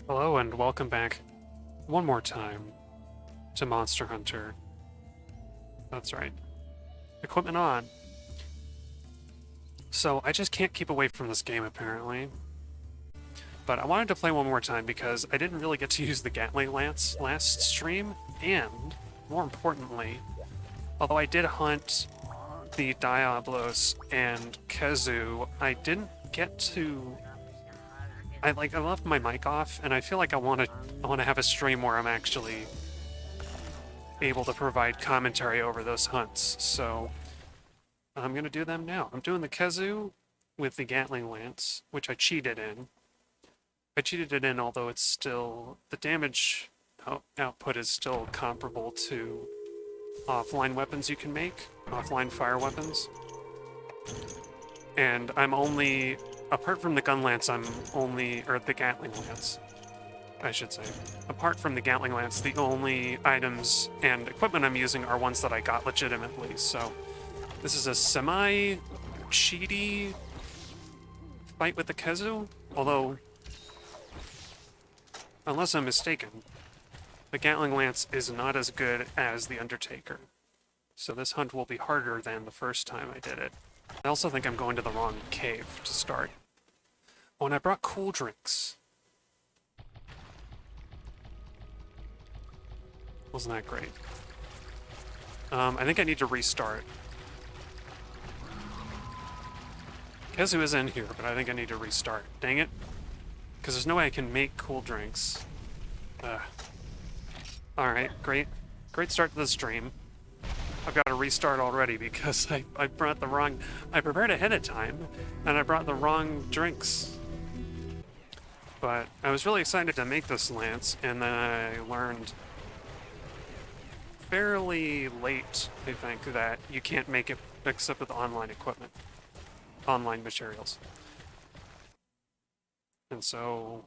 Hello and welcome back one more time to Monster Hunter. That's right. Equipment on. So I just can't keep away from this game apparently. But I wanted to play one more time because I didn't really get to use the Gatling Lance last stream, and more importantly, although I did hunt the Diablos and Khezu, I didn't get to I left my mic off, and I feel like I want to have a stream where I'm actually able to provide commentary over those hunts. So I'm gonna do them now. I'm doing the Khezu with the Gatling Lance, which I cheated in. I cheated it in, although it's still the damage output is still comparable to offline weapons you can make, offline fire weapons. And I'm only, apart from the gun lance, or the Gatling Lance, I should say. Apart from the Gatling Lance, the only items and equipment I'm using are ones that I got legitimately, so this is a semi-cheaty fight with the Khezu, although, unless I'm mistaken, the Gatling Lance is not as good as the Undertaker. So this hunt will be harder than the first time I did it. I also think I'm going to the wrong cave to start. Oh, and I brought cool drinks. Wasn't that great? I think I need to restart. Khezu is in here, but I think I need to restart. Dang it. Because there's no way I can make cool drinks. Alright, great. Great start to the stream. I've got to restart already because I brought the wrong... I prepared ahead of time, and I brought the wrong drinks. But I was really excited to make this lance, and then I learned fairly late, I think, that you can't make it except with online equipment. Online materials. And so,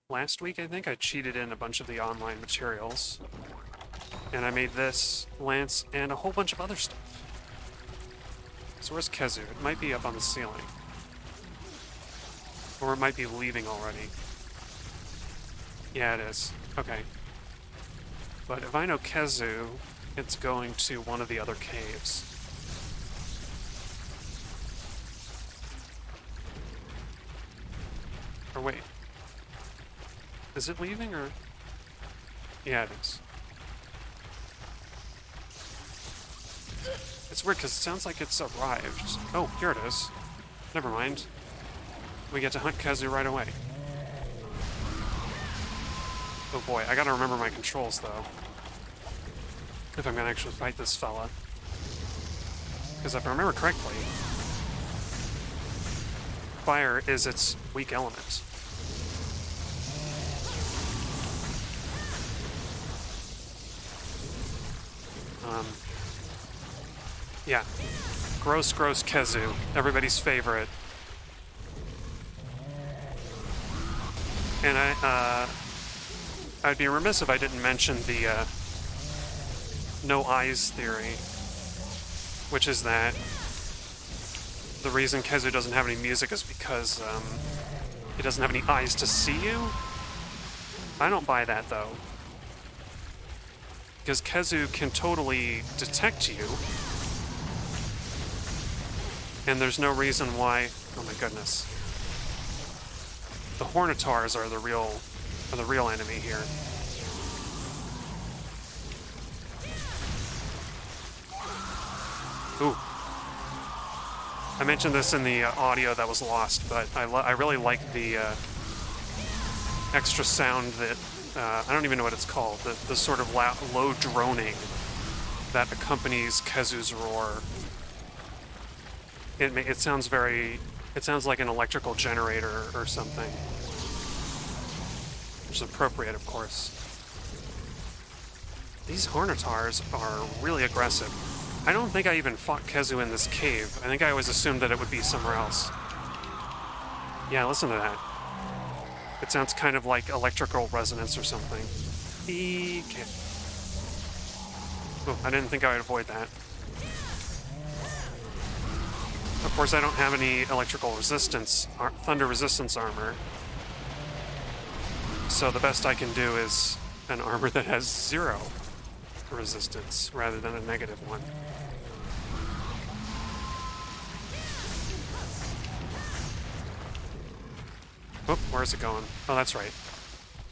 last week, I think, I cheated in a bunch of the online materials. And I made this lance and a whole bunch of other stuff. So where's Khezu? It might be up on the ceiling. Or it might be leaving already. Yeah, it is. Okay. But if I know Khezu, it's going to one of the other caves. Or wait. Is it leaving, or...? Yeah, it is. It's weird, because it sounds like it's arrived. Oh, here it is. Never mind. We get to hunt Khezu right away. Oh boy, I gotta remember my controls, though. If I'm gonna actually fight this fella. Because if I remember correctly, fire is its weak element. Yeah. Gross Khezu. Everybody's favorite. And I'd be remiss if I didn't mention the no eyes theory, which is that the reason Khezu doesn't have any music is because he doesn't have any eyes to see you. I don't buy that, though. Because Khezu can totally detect you. And there's no reason why... Oh my goodness. The Hornitars are the real enemy here. Ooh. I mentioned this in the audio that was lost, but I really like the extra sound that... I don't even know what it's called. The sort of low droning that accompanies Khezu's roar. It sounds very... It sounds like an electrical generator or something. Which is appropriate, of course. These Hornitars are really aggressive. I don't think I even fought Khezu in this cave. I think I always assumed that it would be somewhere else. Yeah, listen to that. It sounds kind of like electrical resonance or something. Okay. Oh, I didn't think I would avoid that. Of course, I don't have any electrical resistance, thunder resistance armor. So the best I can do is an armor that has 0 resistance rather than a negative one. Oop, where's it going? Oh, that's right.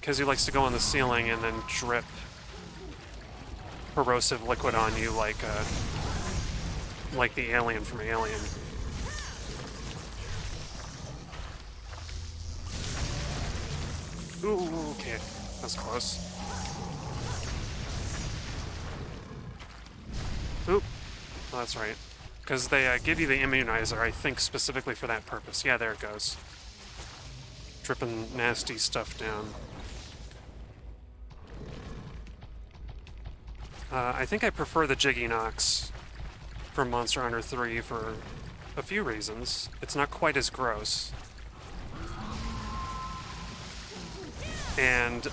Khezu likes to go on the ceiling and then drip corrosive liquid on you like the alien from Alien. Ooh, okay. That's close. Oop. Oh, that's right. Because they give you the immunizer, I think, specifically for that purpose. Yeah, there it goes. Dripping nasty stuff down. I think I prefer the Jiggy Nox from Monster Hunter 3 for a few reasons. It's not quite as gross. And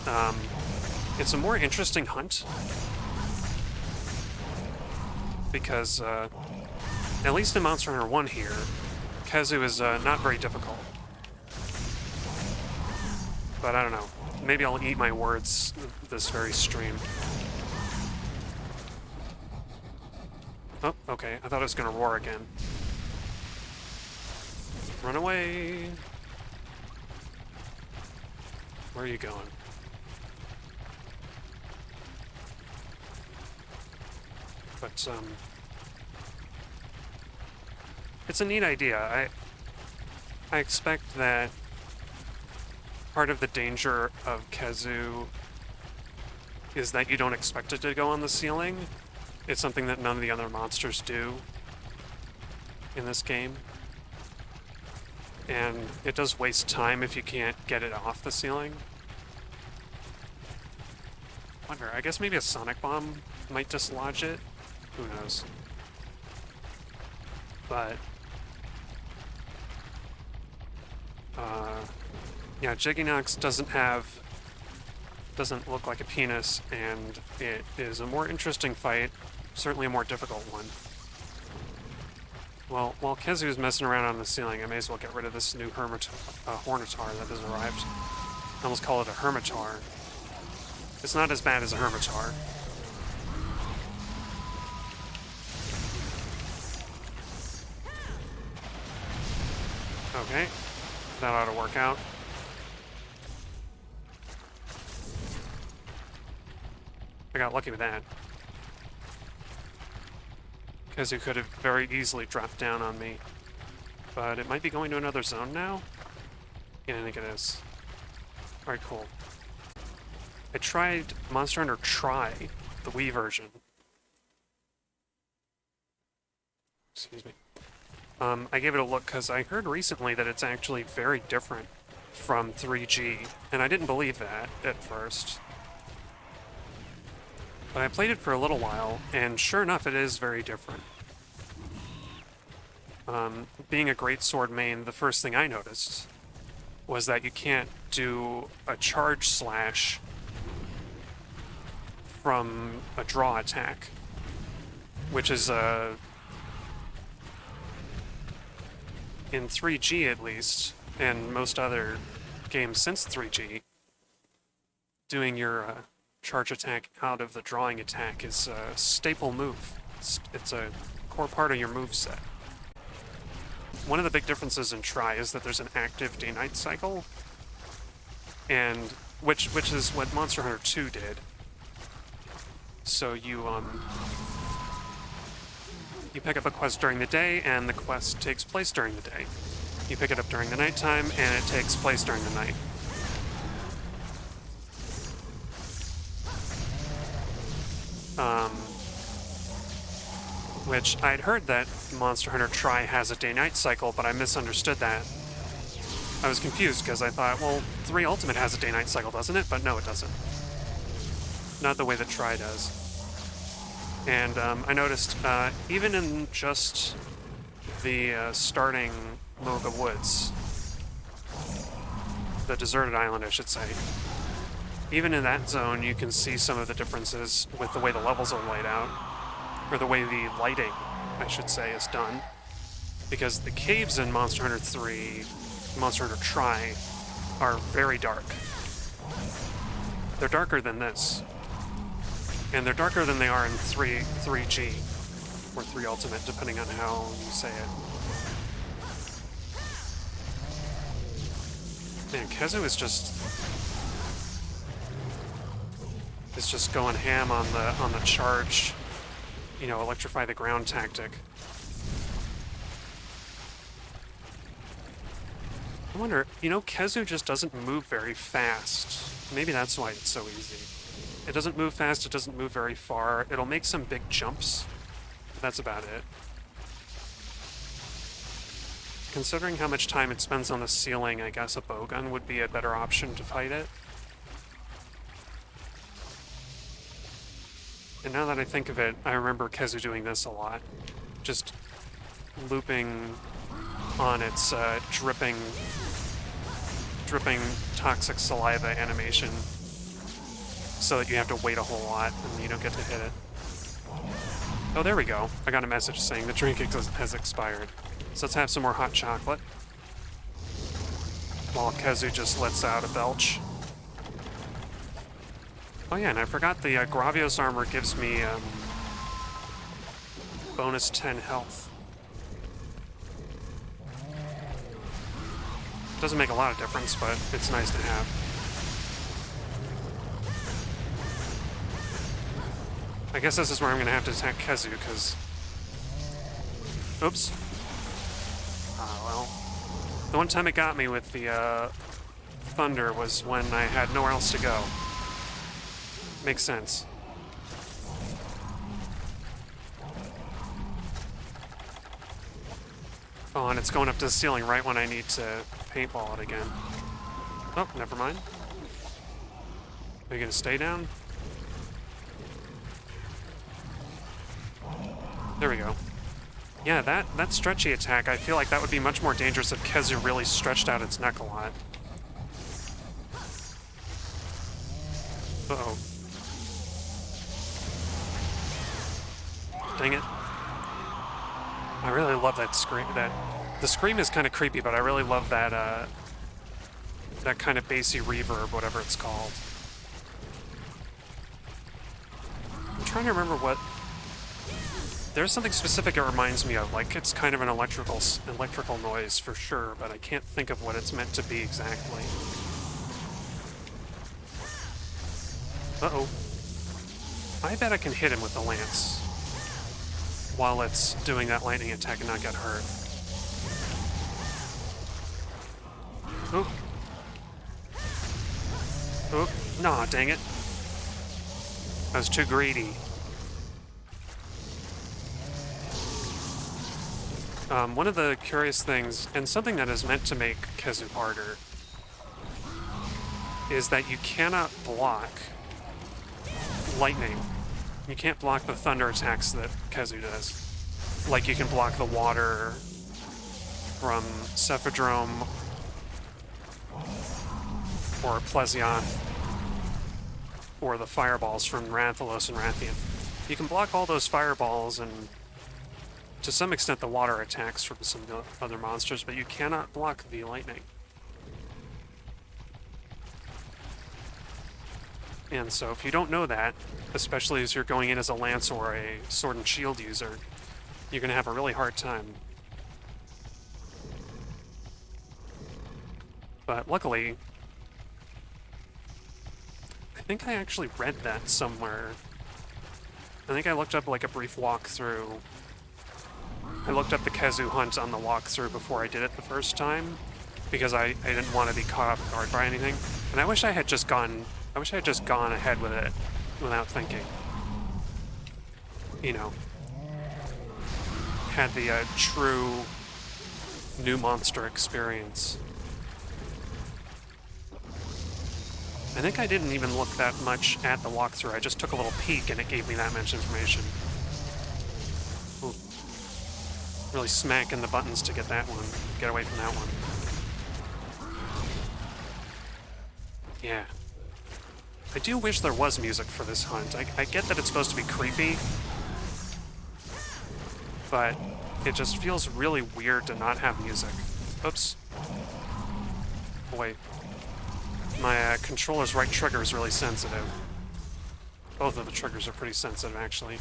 it's a more interesting hunt. Because, at least in Monster Hunter 1 here, Khezu is not very difficult. But I don't know. Maybe I'll eat my words this very stream. Oh, okay. I thought it was gonna roar again. Run away! Where are you going? But, it's a neat idea. I expect that part of the danger of Khezu is that you don't expect it to go on the ceiling. It's something that none of the other monsters do in this game. And it does waste time if you can't get it off the ceiling. Wonder, I guess maybe a sonic bomb might dislodge it? Who knows? But yeah, Jiggy Nox doesn't look like a penis, and it is a more interesting fight, certainly a more difficult one. Well, while Khezu's messing around on the ceiling, I may as well get rid of this new Hornitar that has arrived. I almost call it a Hermitar. It's not as bad as a Hermitar. Okay, that ought to work out. I got lucky with that. Khezu could have very easily dropped down on me. But it might be going to another zone now? Yeah, I think it is. Alright, cool. I tried Monster Hunter Tri, the Wii version. Excuse me. I gave it a look because I heard recently that it's actually very different from 3G, and I didn't believe that at first. But I played it for a little while, and sure enough, it is very different. Being a greatsword main, the first thing I noticed was that you can't do a charge slash from a draw attack, which is in 3G at least, and most other games since 3G, doing your charge attack out of the drawing attack is a staple move. It's a core part of your moveset. One of the big differences in Tri is that there's an active day-night cycle, and which is what Monster Hunter 2 did. So you pick up a quest during the day, and the quest takes place during the day. You pick it up during the nighttime, and it takes place during the night. Which I'd heard that Monster Hunter Tri has a day-night cycle, but I misunderstood that. I was confused because I thought, well, 3 Ultimate has a day-night cycle, doesn't it? But no, it doesn't. Not the way that Tri does. And I noticed, even in just the starting Moga Woods, the deserted island, I should say, even in that zone, you can see some of the differences with the way the levels are laid out, or the way the lighting, I should say, is done. Because the caves in Monster Hunter 3, Monster Hunter Tri, are very dark. They're darker than this. And they're darker than they are in 3G, or 3 Ultimate, depending on how you say it. Man, Khezu is just going ham on the charge, you know, electrify the ground tactic. I wonder, you know, Khezu just doesn't move very fast. Maybe that's why it's so easy. It doesn't move fast, it doesn't move very far. It'll make some big jumps, but that's about it. Considering how much time it spends on the ceiling, I guess a bowgun would be a better option to fight it. And now that I think of it, I remember Khezu doing this a lot. Just looping on its dripping toxic saliva animation so that you have to wait a whole lot and you don't get to hit it. Oh, there we go. I got a message saying the drink has expired. So let's have some more hot chocolate. While Khezu just lets out a belch. Oh yeah, and I forgot the Gravios armor gives me bonus 10 health. Doesn't make a lot of difference, but it's nice to have. I guess this is where I'm going to have to attack Khezu, because... Oops. Ah, well. The one time it got me with the thunder was when I had nowhere else to go. Makes sense. Oh, and it's going up to the ceiling right when I need to paintball it again. Oh, never mind. Are you gonna stay down? There we go. Yeah, that stretchy attack, I feel like that would be much more dangerous if Khezu really stretched out its neck a lot. Uh-oh. Dang it. I really love that scream. The scream is kind of creepy, but I really love that that kind of bassy reverb, whatever it's called. I'm trying to remember what. There's something specific it reminds me of, like it's kind of an electrical noise for sure, but I can't think of what it's meant to be exactly. Uh-oh. I bet I can hit him with the lance while it's doing that lightning attack and not get hurt. Oop. Oop. Nah, dang it. I was too greedy. One of the curious things, and something that is meant to make Khezu harder, is that you cannot block lightning. You can't block the thunder attacks that Khezu does. Like you can block the water from Cephadrome or Plesioth, or the fireballs from Rathalos and Rathian. You can block all those fireballs and to some extent the water attacks from some other monsters, but you cannot block the lightning. And so if you don't know that, especially as you're going in as a lance or a sword and shield user, you're going to have a really hard time. But luckily, I think I actually read that somewhere. I think I looked up like a brief walkthrough. I looked up the Khezu hunt on the walkthrough before I did it the first time, because I didn't want to be caught off guard by anything. And I wish I had just gone ahead with it without thinking. You know, had the true new monster experience. I think I didn't even look that much at the walkthrough. I just took a little peek and it gave me that much information. Ooh. Really smacking the buttons to get that one. Get away from that one. Yeah. I do wish there was music for this hunt. I get that it's supposed to be creepy, but it just feels really weird to not have music. Oops. Oh, wait. My controller's right trigger is really sensitive. Both of the triggers are pretty sensitive, actually.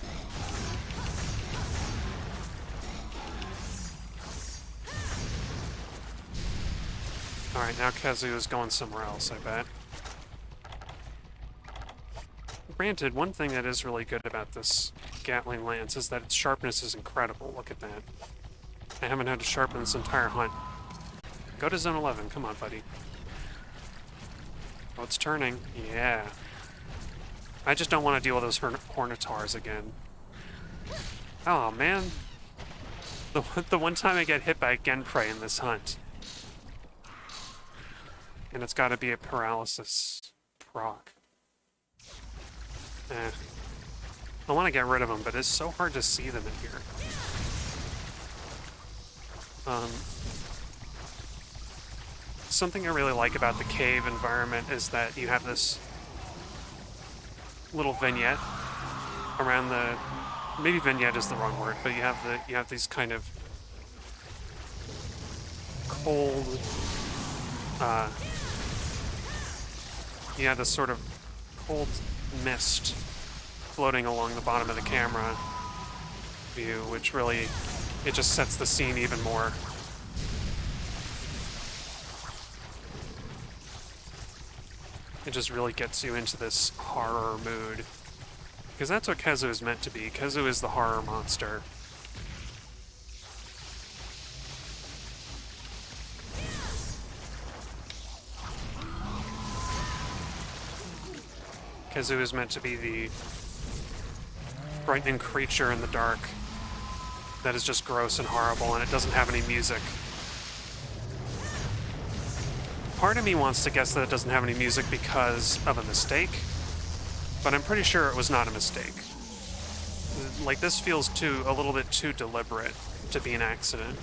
Alright, now Khezu is going somewhere else, I bet. Granted, one thing that is really good about this Gatling Lance is that its sharpness is incredible. Look at that. I haven't had to sharpen this entire hunt. Go to Zone 11. Come on, buddy. Oh, it's turning. Yeah. I just don't want to deal with those Hornitars again. Oh, man. The one time I get hit by a Genprey in this hunt. And it's got to be a paralysis proc. I want to get rid of them, but it's so hard to see them in here. Something I really like about the cave environment is that you have this little vignette around the... Maybe vignette is the wrong word, but you have these kind of cold... you have this sort of cold mist floating along the bottom of the camera view, which really, it just sets the scene even more. It just really gets you into this horror mood. Because that's what Khezu is meant to be. Khezu is the horror monster. Khezu is meant to be the frightening creature in the dark that is just gross and horrible, and it doesn't have any music. Part of me wants to guess that it doesn't have any music because of a mistake, but I'm pretty sure it was not a mistake. Like, this feels a little bit too deliberate to be an accident.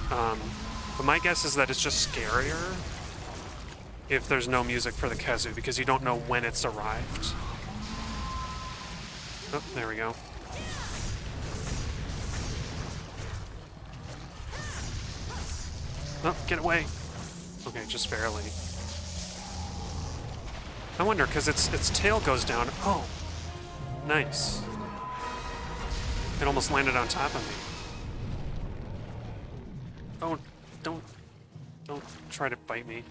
But my guess is that it's just scarier if there's no music for the Khezu, because you don't know when it's arrived. Oh, there we go. Oh, get away. Okay, just barely. I wonder, because its tail goes down. Oh, nice. It almost landed on top of me. Oh, don't try to bite me.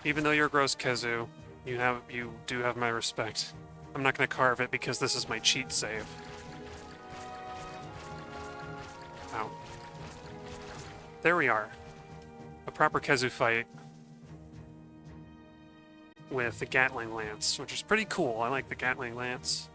Even though you're gross, Khezu, you do have my respect. I'm not going to carve it because this is my cheat save. Ow. There we are. A proper Khezu fight with the Gatling Lance, which is pretty cool. I like the Gatling Lance.